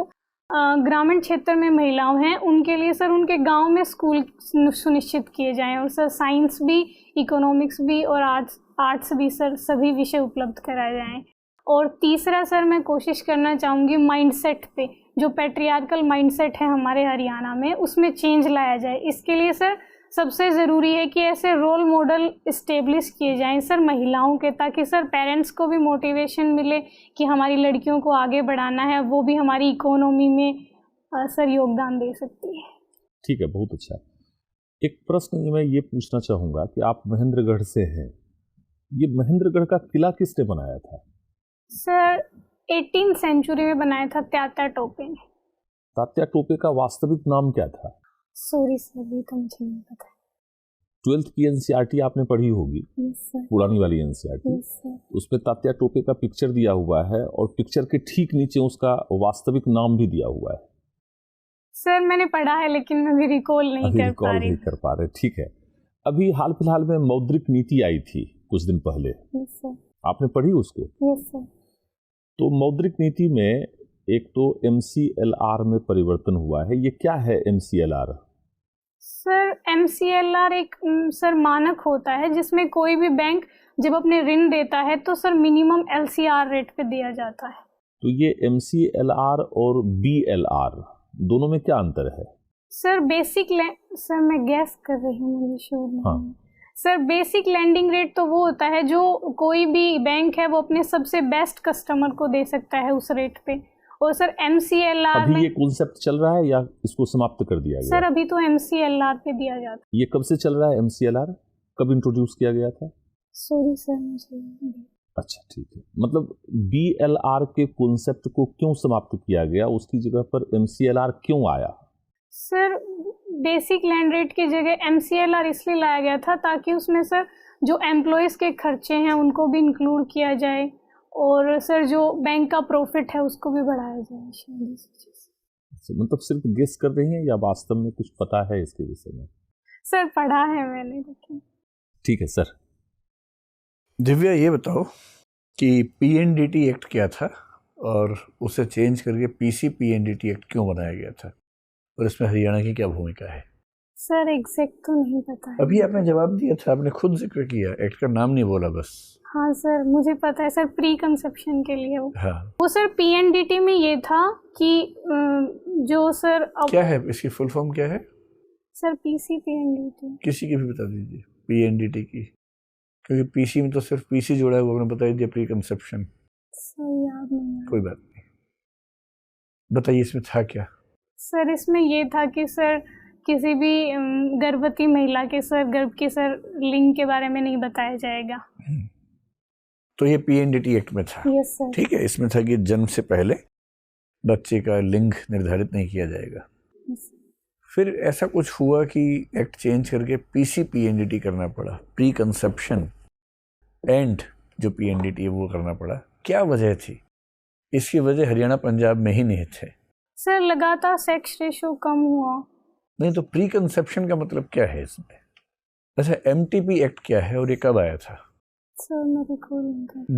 ग्रामीण क्षेत्र में महिलाएं हैं उनके लिए सर उनके गांव में स्कूल सुनिश्चित किए जाएं और सर साइंस भी, इकोनॉमिक्स भी और आर्ट्स भी सर सभी विषय उपलब्ध कराए जाएं। और तीसरा सर मैं कोशिश करना चाहूँगी माइंडसेट पे, जो पैट्रियार्कल माइंडसेट है हमारे हरियाणा में उसमें चेंज लाया जाए। इसके लिए सर सबसे ज़रूरी है कि ऐसे रोल मॉडल इस्टेब्लिश किए जाएं सर महिलाओं के, ताकि सर पेरेंट्स को भी मोटिवेशन मिले कि हमारी लड़कियों को आगे बढ़ाना है, वो भी हमारी इकोनॉमी में सर योगदान दे सकती है। ठीक है, बहुत अच्छा। एक प्रश्न मैं ये पूछना चाहूँगा कि आप महेंद्रगढ़ से हैं, ये महेंद्रगढ़ का किला किसने बनाया था? सर 18वीं सेंचुरी में बनाया था तात्या टोपे ने। तात्या टोपे का वास्तविक नाम क्या था? सॉरी सर, ये तो मुझे नहीं पता। 12th की एनसीईआरटी आपने पढ़ी होगी, पुरानी वाली एनसीईआरटी, उसमें तात्या टोपे का पिक्चर दिया हुआ है और पिक्चर के ठीक नीचे उसका वास्तविक नाम भी दिया हुआ है। सर मैंने पढ़ा है लेकिन अभी रिकॉल नहीं कर पा रहे। ठीक है। अभी हाल फिलहाल में मौद्रिक नीति आई थी कुछ दिन पहले, आपने पढ़ी उसको? Yes sir. तो मौद्रिक नीति में एक तो MCLR में परिवर्तन हुआ है, ये क्या है MCLR? सर MCLR एक सर मानक होता है जिसमें कोई भी बैंक जब अपने ऋण देता है तो सर मिनिमम LCR रेट पे दिया जाता है। तो ये MCLR और BLR दोनों में क्या अंतर है? सर सर मैं गैस कर रही हूँ, मुझे श्योर नहीं है। सर बेसिक लैंडिंग रेट तो वो होता है जो कोई भी बैंक है वो अपने सबसे बेस्ट कस्टमर को दे सकता है उस रेट पे। और सर MCLR अभी ये कॉन्सेप्ट चल रहा है या इसको समाप्त कर दिया गया? सर अभी तो MCLR पे दिया जाता है। ये कब से चल रहा है MCLR? कब इंट्रोड्यूस किया गया था? सॉरी सर मुझे। अच्छा ठीक है, मतलब BLR के कॉन्सेप्ट को क्यों समाप्त किया गया, उसकी जगह पर MCLR क्यों आया? सर बेसिक लैंड रेट की जगह MCLR इसलिए लाया गया था ताकि उसमें सर जो एम्प्लॉयज़ के खर्चे हैं उनको भी इंक्लूड किया जाए और सर जो बैंक का प्रॉफिट है उसको भी बढ़ाया जाए। मतलब सिर्फ गेस कर रही हैं या वास्तव में कुछ पता है इसके विषय में? सर पढ़ा है मैंने, लेकिन ठीक है सर। दिव्या ये बताओ कि PNDT एक्ट क्या था और उसे चेंज करके PCPNDT एक्ट क्यों बनाया गया था और इसमें हरियाणा की क्या भूमिका है? सर एग्जैक्ट तो नहीं पता है। अभी आपने जवाब दिया था, आपने खुद जिक्र किया, एक्ट का नाम नहीं बोला बस। हाँ सर मुझे पता है सर, प्री कंसेप्शन के लिए हाँ, वो सर पीएनडीटी में ये था कि जो सर क्या है इसकी फुल फॉर्म क्या है? सर पीसी पीएनडीटी किसी की भी बता दीजिए पीएनडीटी की, क्योंकि पीसी में तो सिर्फ पीसी जोड़ा है, वो आपने बता दिया प्री कंसेप्शन। सर याद नहीं कोई बात नहीं, बताइए इसमें था क्या? सर इसमें ये था कि सर किसी भी गर्भवती महिला के सर गर्भ के सर लिंग के बारे में नहीं बताया जाएगा। तो ये पीएनडीटी एक्ट में था। Yes sir. ठीक है, इसमें था कि जन्म से पहले बच्चे का लिंग निर्धारित नहीं किया जाएगा। यस। फिर ऐसा कुछ हुआ कि एक्ट चेंज करके पीसी पीएनडीटी करना पड़ा, प्री कंसेप्शन एंड जो पीएनडीटी है वो करना पड़ा। क्या वजह थी? इसकी वजह हरियाणा पंजाब में ही नहीं थे सर, लगातार सेक्स रेशो कम हुआ। नहीं तो प्री कंसेप्शन का मतलब क्या है इसमें? अच्छा, एमटीपी एक्ट क्या है और ये कब आया था? सर मेरे को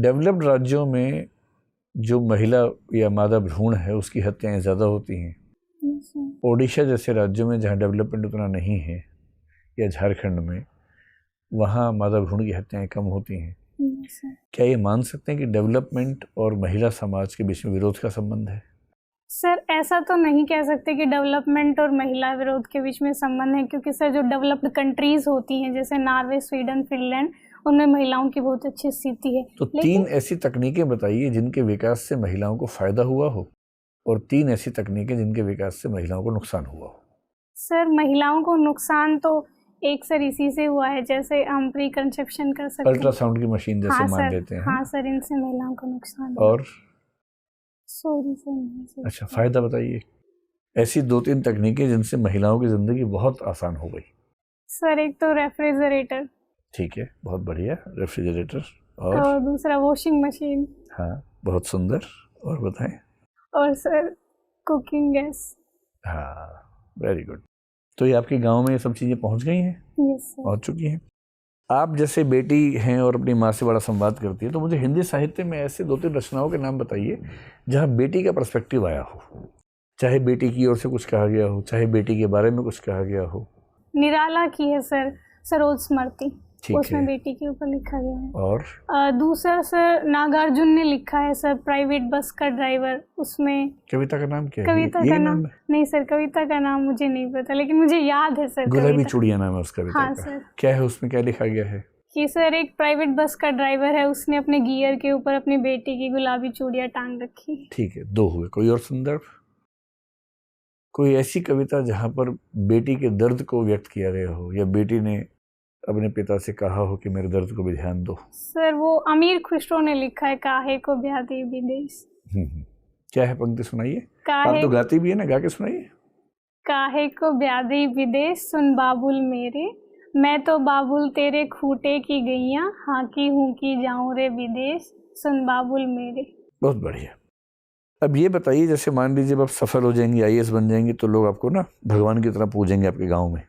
डेवलप्ड राज्यों में जो महिला या मादा भ्रूण है उसकी हत्याएं ज़्यादा होती हैं। ओडिशा जैसे राज्यों में जहाँ डेवलपमेंट उतना नहीं है, या झारखंड में, वहाँ मादा भ्रूण की हत्याएं कम होती हैं। क्या ये मान सकते हैं कि डेवलपमेंट और महिला समाज के बीच में विरोध का संबंध है? सर ऐसा तो नहीं कह सकते कि डेवलपमेंट और महिला विरोध के बीच में संबंध है, क्योंकि सर जो डेवलप्ड कंट्रीज होती हैं जैसे नॉर्वे, स्वीडन, फिनलैंड, उनमें महिलाओं की बहुत अच्छी स्थिति है। तो 3 ऐसी तकनीकें बताइए जिनके विकास से महिलाओं को फायदा हुआ हो, और 3 ऐसी तकनीकें जिनके विकास से महिलाओं को नुकसान हुआ हो। सर महिलाओं को नुकसान तो एक सर इसी से हुआ है, जैसे हम प्री कंसेप्शन कर सकते हैं, अल्ट्रासाउंड की मशीन जैसे मान लेते हैं। हाँ सर, इनसे महिलाओं को नुकसान। और सॉरी सर। अच्छा, फायदा बताइए। ऐसी 2-3 तकनीकें जिनसे महिलाओं की जिंदगी बहुत आसान हो गई। सर एक तो रेफ्रिजरेटर। ठीक है, बहुत बढ़िया, रेफ्रिजरेटर। और दूसरा वॉशिंग मशीन। हाँ, बहुत सुंदर। और बताएं। और सर कुकिंग गैस। हाँ, वेरी गुड। तो ये आपके गांव में ये सब चीज़ें पहुंच गई हैं? Yes sir. पहुंच चुकी हैं। आप जैसे बेटी हैं और अपनी माँ से बड़ा संवाद करती है, तो मुझे हिंदी साहित्य में ऐसे 2-3 रचनाओं के नाम बताइए जहाँ बेटी का पर्सपेक्टिव आया हो, चाहे बेटी की ओर से कुछ कहा गया हो, चाहे बेटी के बारे में कुछ कहा गया हो। निराला की है सर, सरोज स्मृति, उसमें है। बेटी के ऊपर लिखा गया है। और दूसरा सर नागार्जुन ने लिखा है सर, प्राइवेट बस का ड्राइवर, उसमें कविता का नाम क्या है? कविता का नाम नहीं सर, कविता का नाम मुझे नहीं पता, लेकिन मुझे याद है सर। गुलाबी चूड़ियां नाम है उस कविता हाँ का। सर। क्या है उसमें, क्या लिखा गया है? कि सर एक प्राइवेट बस का ड्राइवर है, उसने अपने गियर के ऊपर अपनी बेटी की गुलाबी चूड़ियां टांग रखी। ठीक है, 2 हुए। कोई और संदर्भ, कोई ऐसी कविता जहाँ पर बेटी के दर्द को व्यक्त किया गया हो, या बेटी ने अपने पिता से कहा हो कि मेरे दर्द को भी ध्यान दो? सर वो अमीर खुसरो ने लिखा है, काहे को ब्याधी विदेश। क्या है, पंक्ति सुनाइए। काहे, आप तो गाती भी है ना, गा के सुनाइए। काहे को ब्याधी विदेश सुन बाबुल मेरे, मैं तो बाबुल तेरे खूटे की गैया, हाँ की हूँ की जाऊँ रे विदेश, सुन बाबुल मेरे। बहुत बढ़िया। अब ये बताइए, जैसे मान लीजिए जब आप सफल हो जाएंगी, आईएएस बन जाएंगी, तो लोग आपको ना भगवान की तरह पूजेंगे आपके गांव में,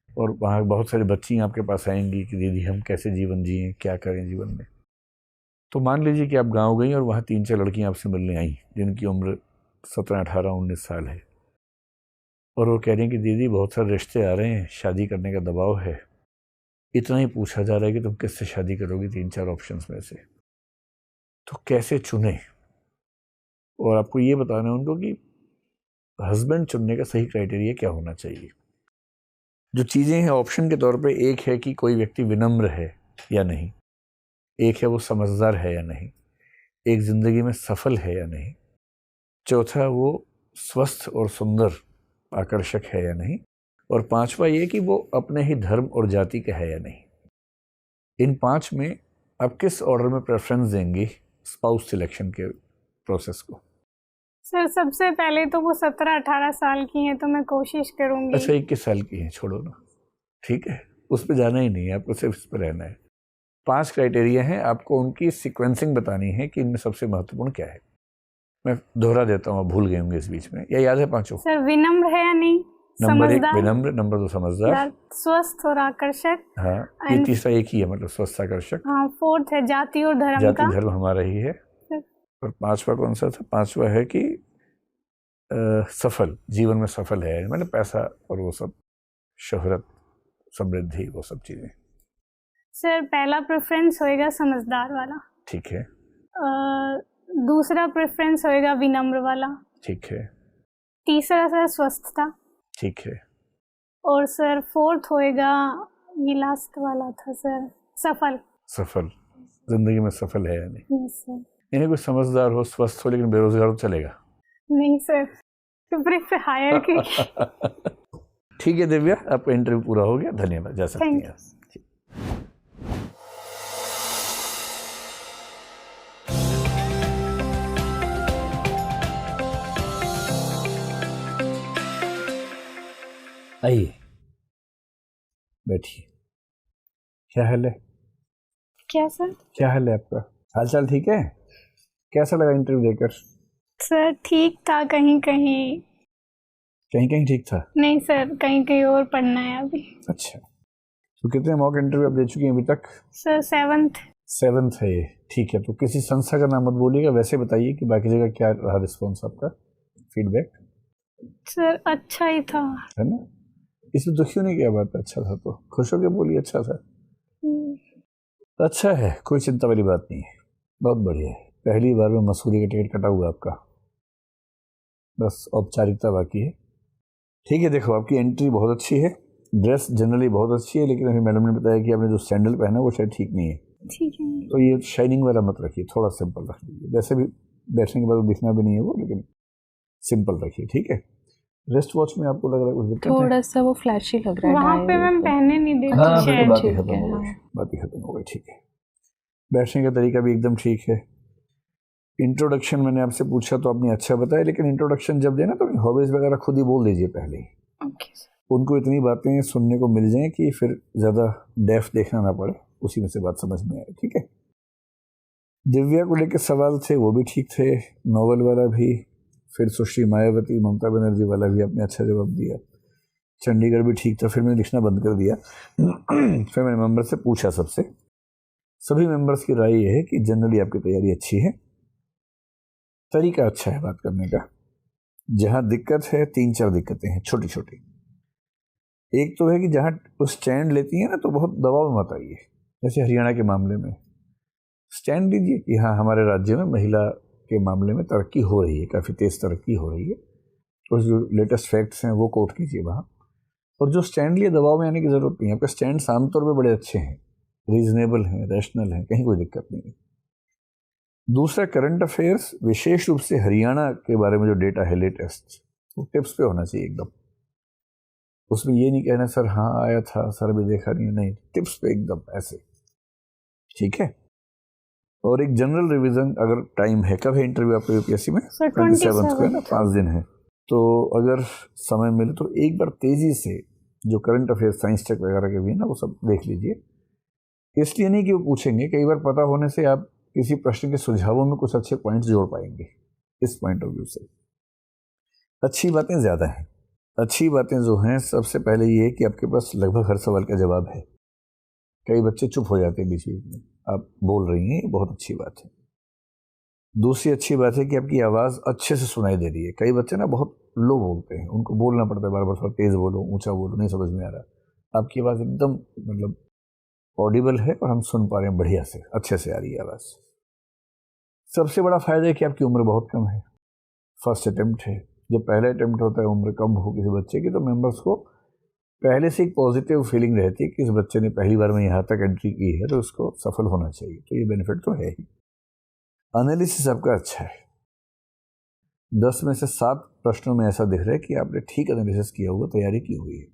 और वहाँ बहुत सारी बच्चियाँ आपके पास आएंगी कि दीदी हम कैसे जीवन जिएं, क्या करें जीवन में। तो मान लीजिए कि आप गांव गई और वहाँ 3-4 लड़कियाँ आपसे मिलने आई जिनकी उम्र 17, 18, 19 साल है, और वो कह रही हैं कि दीदी बहुत सारे रिश्ते आ रहे हैं, शादी करने का दबाव है, इतना ही पूछा जा रहा है कि तुम किससे शादी करोगी 3-4 ऑप्शंस में से, तो कैसे चुने? और आपको ये बताना है उनको कि हस्बैंड चुनने का सही क्राइटेरिया क्या होना चाहिए। जो चीज़ें हैं ऑप्शन के तौर पे, एक है कि कोई व्यक्ति विनम्र है या नहीं, एक है वो समझदार है या नहीं, एक ज़िंदगी में सफल है या नहीं, चौथा वो स्वस्थ और सुंदर आकर्षक है या नहीं, और 5वां ये कि वो अपने ही धर्म और जाति का है या नहीं। इन 5 में आप किस ऑर्डर में प्रेफरेंस देंगे स्पाउस सिलेक्शन के प्रोसेस को? सर सबसे पहले तो वो 17-18 साल की हैं, तो मैं कोशिश करूंगी। अच्छा, 21 साल की हैं, छोड़ो ना, ठीक है, उस पर जाना ही नहीं है आपको, सिर्फ इस पर रहना है। 5 क्राइटेरिया हैं, आपको उनकी सीक्वेंसिंग बतानी है कि इनमें सबसे महत्वपूर्ण क्या है। मैं दोहरा देता हूँ, भूल गए होंगे इस बीच में, या याद है 5? सर विनम्र है या नहीं, नंबर 1 विनम्र, नंबर 2 समझदार, स्वस्थ और आकर्षक। हाँ, ये तीसरा एक ही है, मतलब स्वस्थ आकर्षक। हाँ, 4th है जाति और धर्म का। जाति धर्म हमारा ही है। और 5वां कौन सा था? 5वां है कि सफल, जीवन में सफल है, मतलब पैसा और वो सब, शोहरत, समृद्धि, वो सब चीज़ें। सर पहला प्रेफरेंस होएगा समझदार वाला। ठीक है। दूसरा प्रेफरेंस होएगा विनम्र वाला। ठीक है। तीसरा सर स्वस्थता। ठीक है। और सर फोर्थ होएगा, ये लास्ट वाला था सर, सफल। सफल, जिंदगी में सफल है यानी। Yes sir. इन्हें कोई समझदार हो, स्वस्थ हो, लेकिन बेरोजगार हो, चलेगा? नहीं सर, पेपर पे हायर की। ठीक है दिव्या, आपका इंटरव्यू पूरा हो गया, धन्यवाद, जा सकती हैं आप। आइए बैठिए। क्या हाल है? क्या सर? क्या हाल है आपका? हाल चाल ठीक है? कैसा लगा इंटरव्यू देकर? सर ठीक था, कहीं कहीं। कहीं कहीं ठीक था? नहीं सर, कहीं कहीं और पढ़ना है अभी। अच्छा, तो कितने मॉक इंटरव्यू आप दे चुकी हैं अभी तक? सर 7th है ये, ठीक है। तो किसी संस्था का नाम मत बोलिएगा, वैसे बताइए कि बाकी जगह क्या रहा रिस्पॉन्स आपका, फीडबैक? सर अच्छा ही था। है ना? इसमें दुखी होने की क्या बात है? अच्छा था तो खुश होकर बोलिए अच्छा था। अच्छा है, कोई चिंता वाली बात नहीं है, बहुत बढ़िया है। पहली बार में मसूरी का टिकट कटा हुआ आपका, बस औपचारिकता बाकी है। ठीक है, देखो आपकी एंट्री बहुत अच्छी है, ड्रेस जनरली बहुत अच्छी है, लेकिन अभी मैडम ने बताया कि आपने जो सैंडल पहना वो शायद ठीक नहीं है। ठीक है। तो ये शाइनिंग वाला मत रखिए, थोड़ा सिंपल रख लीजिए। वैसे भी बैठने के बाद दिखना भी नहीं है वो, लेकिन सिंपल रखिए, ठीक है। रेस्ट वॉच में आपको लग रहा है कुछ दिक्कत है? थोड़ा सा वो फ्लैशी लग रहा है। वहाँ पे मैम पहने नहीं देती। हाँ, शायद। बातें खत्म हो गई, बातें खत्म हो गई, ठीक है। बैठने का तरीका भी एकदम ठीक है। इंट्रोडक्शन मैंने आपसे पूछा तो आपने अच्छा बताया, लेकिन इंट्रोडक्शन जब देना तो हॉबीज वगैरह खुद ही बोल दीजिए पहले ही। Okay sir. उनको इतनी बातें सुनने को मिल जाएं कि फिर ज़्यादा डेफ देखना ना पड़े, उसी में से बात समझ में आए, ठीक है। दिव्या को लेकर सवाल थे, वो भी ठीक थे, नॉवल वाला भी, फिर सुश्री मायावती, ममता बनर्जी वाला भी आपने अच्छा जवाब दिया, चंडीगढ़ भी ठीक था। फिर मैंने लिखना बंद कर दिया। फिर मैंने मेंबर से पूछा, सबसे, सभी मेंबर्स की राय ये है कि जनरली आपकी तैयारी अच्छी है, तरीका अच्छा है बात करने का। जहाँ दिक्कत है, 3-4 दिक्कतें हैं छोटी छोटी। एक तो है कि जहाँ वो स्टैंड लेती है ना, तो बहुत दबाव में मत आइए। जैसे हरियाणा के मामले में स्टैंड लीजिए कि हाँ, हमारे राज्य में महिला के मामले में तरक्की हो रही है, काफ़ी तेज़ तरक्की हो रही है, और जो लेटेस्ट फैक्ट्स हैं वो कोट कीजिए वहाँ। और जो स्टैंड लिए दबाव में आने की ज़रूरत नहीं है, आपके स्टैंड आमतौर पर बड़े अच्छे हैं, रीजनेबल हैं, रैशनल हैं, कहीं कोई दिक्कत नहीं है। दूसरा, करंट अफेयर्स, विशेष रूप से हरियाणा के बारे में जो डेटा है लेटेस्ट, वो टिप्स पे होना चाहिए एकदम। उसमें ये नहीं कहना सर हाँ आया था, सर अभी देखा नहीं, टिप्स पे एकदम ऐसे, ठीक है। और एक जनरल रिवीजन, अगर टाइम है, कब है इंटरव्यू आपका यूपीएससी में? 27 को है ना, 5 दिन है। तो अगर समय मिले तो एक बार तेजी से जो करंट अफेयर, साइंस टेक वगैरह के भी है ना, वो सब देख लीजिए। इसलिए नहीं कि वो पूछेंगे, कई बार पता होने से आप किसी प्रश्न के सुझावों में कुछ अच्छे पॉइंट्स जोड़ पाएंगे। इस पॉइंट ऑफ व्यू से अच्छी बातें ज़्यादा हैं। अच्छी बातें जो हैं, सबसे पहले ये है कि आपके पास लगभग हर सवाल का जवाब है। कई बच्चे चुप हो जाते हैं बीच बीच में, आप बोल रही हैं, ये बहुत अच्छी बात है। दूसरी अच्छी बात है कि आपकी आवाज़ अच्छे से सुनाई दे रही है। कई बच्चे ना बहुत लो बोलते हैं, उनको बोलना पड़ता है बार बार, थोड़ा तेज़ बोलो, ऊंचा बोलो, नहीं समझ में आ रहा। आपकी आवाज़ एकदम मतलब ऑडिबल है और हम सुन पा रहे हैं, बढ़िया से, अच्छे से आ रही है आवाज़। सबसे बड़ा फ़ायदा है कि आपकी उम्र बहुत कम है, फर्स्ट अटेम्प्ट है। जब पहला अटेम्प्ट होता है, उम्र कम हो किसी बच्चे की, तो मेंबर्स को पहले से एक पॉजिटिव फीलिंग रहती है कि इस बच्चे ने पहली बार में यहाँ तक एंट्री की है, तो उसको सफल होना चाहिए। तो ये बेनिफिट तो है ही। एनालिसिस आपका अच्छा है, 10 में से 7 प्रश्नों में ऐसा दिख रहा है कि आपने ठीक एनालिसिस किया हुआ, तैयारी की हुई है।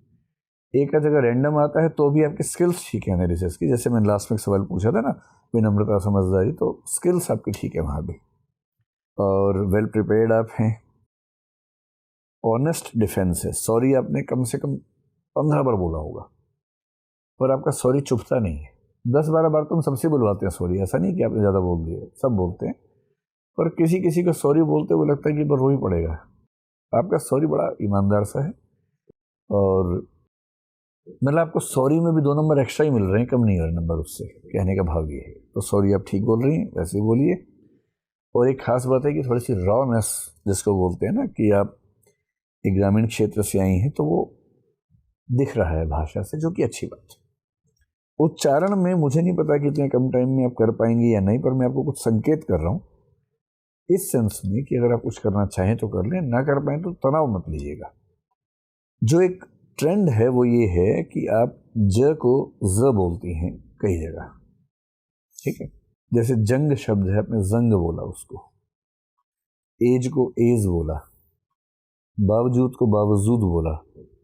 एक जगह रैंडम आता है तो भी आपकी स्किल्स ठीक है एनालिसिस की। जैसे मैंने लास्ट में एक सवाल पूछा था ना, विनम्रता, समझदारी, तो स्किल्स आपकी ठीक है वहाँ भी। और वेल प्रिपेयर्ड आप हैं। ऑनेस्ट डिफेंस है, सॉरी आपने कम से कम 15 बार बोला होगा, और आपका सॉरी चुभता नहीं है। 10-12 बार तो हम सबसे बुलवाते हैं सॉरी, ऐसा नहीं कि आपने ज़्यादा बोल दिया, सब बोलते हैं, पर किसी किसी को सॉरी बोलते हुए लगता है कि रो ही पड़ेगा। आपका सॉरी बड़ा ईमानदार सा है, और मतलब आपको सॉरी में भी 2 नंबर एक्स्ट्रा ही मिल रहे हैं, कम नहीं हो रहे नंबर उससे, कहने का भाव ये है। तो सॉरी आप ठीक बोल रही हैं, वैसे बोलिए। और एक खास बात है कि थोड़ी सी रॉनेस जिसको बोलते हैं ना, कि आप एक ग्रामीण क्षेत्र से आई हैं, तो वो दिख रहा है भाषा से, जो कि अच्छी बात है। उच्चारण में मुझे नहीं पता कि इतने कम टाइम में आप कर पाएंगे या नहीं, पर मैं आपको कुछ संकेत कर रहा हूँ इस सेंस में कि अगर आप कुछ करना चाहें तो कर लें, ना कर पाएं तो तनाव मत लीजिएगा। जो एक ट्रेंड है वो ये है कि आप ज को ज बोलती हैं कई जगह, ठीक है। जैसे जंग शब्द है, आपने जंग बोला उसको, एज को एज बोला, बावजूद को बावजूद बोला,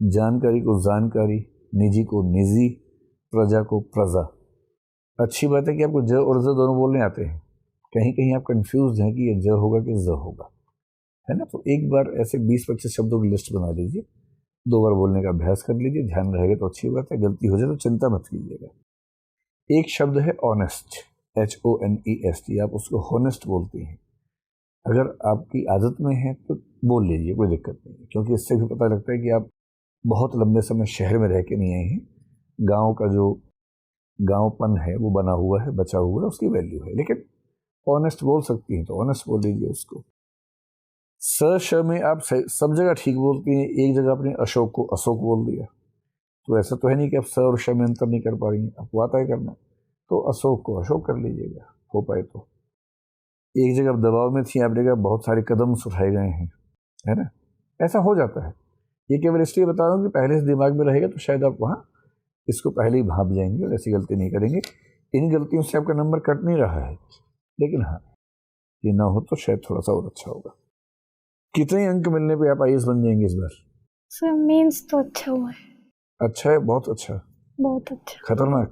जानकारी को जानकारी, निजी को निजी, प्रजा को प्रजा। अच्छी बात है कि आपको ज और ज दोनों बोलने आते हैं। कहीं कहीं आप कंफ्यूज हैं कि ये ज होगा कि ज होगा, है ना। तो एक बार ऐसे 20-25 शब्दों की लिस्ट बना लीजिए, 2 बार बोलने का अभ्यास कर लीजिए, ध्यान रहेगा तो अच्छी बात है। गलती हो जाए तो चिंता मत कीजिएगा। एक शब्द है ऑनेस्ट, HONEST, आप उसको हॉनेस्ट बोलती हैं। अगर आपकी आदत में है तो बोल लीजिए, कोई दिक्कत नहीं है, क्योंकि इससे भी पता लगता है कि आप बहुत लंबे समय शहर में रह के नहीं आए हैं। गांव का जो गांवपन है वो बना हुआ है, बचा हुआ है, उसकी वैल्यू है। लेकिन ऑनेस्ट बोल सकती हैं तो ऑनेस्ट बोल लीजिए उसको। स श में आप सब जगह ठीक बोलती हैं, एक जगह आपने अशोक को अशोक बोल दिया, तो ऐसा तो है नहीं कि आप स और श में अंतर नहीं कर पा रही हैं, आपको आता है करना, तो अशोक को अशोक कर लीजिएगा हो पाए तो। एक जगह आप दबाव में थी, आपने कहा बहुत सारे कदम उठाए गए हैं, है ना, ऐसा हो जाता है। ये केवल इसलिए बता रहा हूँ कि पहले से दिमाग में रहेगा तो शायद आप वहाँ इसको पहले ही भाप जाएंगे और ऐसी गलती नहीं करेंगे। इन गलतियों से आपका नंबर कट नहीं रहा है, लेकिन हाँ, ये ना हो तो शायद थोड़ा सा और अच्छा होगा। कितने अंक मिलने पे आप IAS बन जाएंगे इस बार? सर मीन्स तो अच्छा हुआ है। अच्छा है, बहुत अच्छा, बहुत अच्छा। खतरनाक,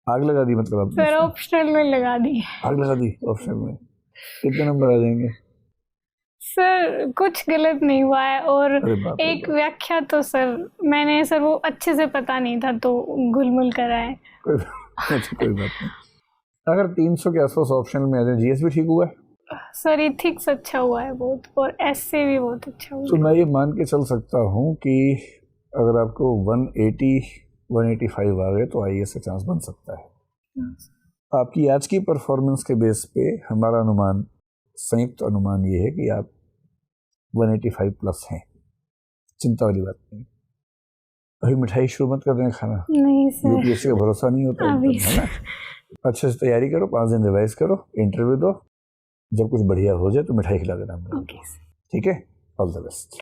आग लगा दी मतलब आपने? सर ऑप्शनल में लगा दी। आग लगा दी ऑप्शनल में, कितने नंबर आ जाएंगे? सर कुछ गलत नहीं हुआ है, और अरे बाप रे एक बाप। व्याख्या तो सर मैंने सर वो अच्छे से पता नहीं था तो घुलमुल करा है। कोई बात नहीं। अगर 300 के आसपास ऑप्शन में आ जाए, GS भी ठीक हुआ है सर इथिक्स अच्छा हुआ है बहुत, और ऐसे भी बहुत अच्छा हुआ तो है। मैं ये मान के चल सकता हूँ कि अगर आपको 180-185 आ गए तो IAS का चांस बन सकता है। आपकी आज की परफॉर्मेंस के बेस पे हमारा अनुमान, संयुक्त अनुमान ये है कि आप 185 प्लस हैं, चिंता वाली बात नहीं। अभी मिठाई शुरू मत कर दें खाना, नहीं सर UPSC का भरोसा नहीं होता अभी एकदम, है ना। अच्छे से तैयारी करो, 5 दिन रिवाइज करो, इंटरव्यू दो, जब कुछ बढ़िया हो जाए तो मिठाई खिला देना मुझे, ओके सर। ठीक है। All the best.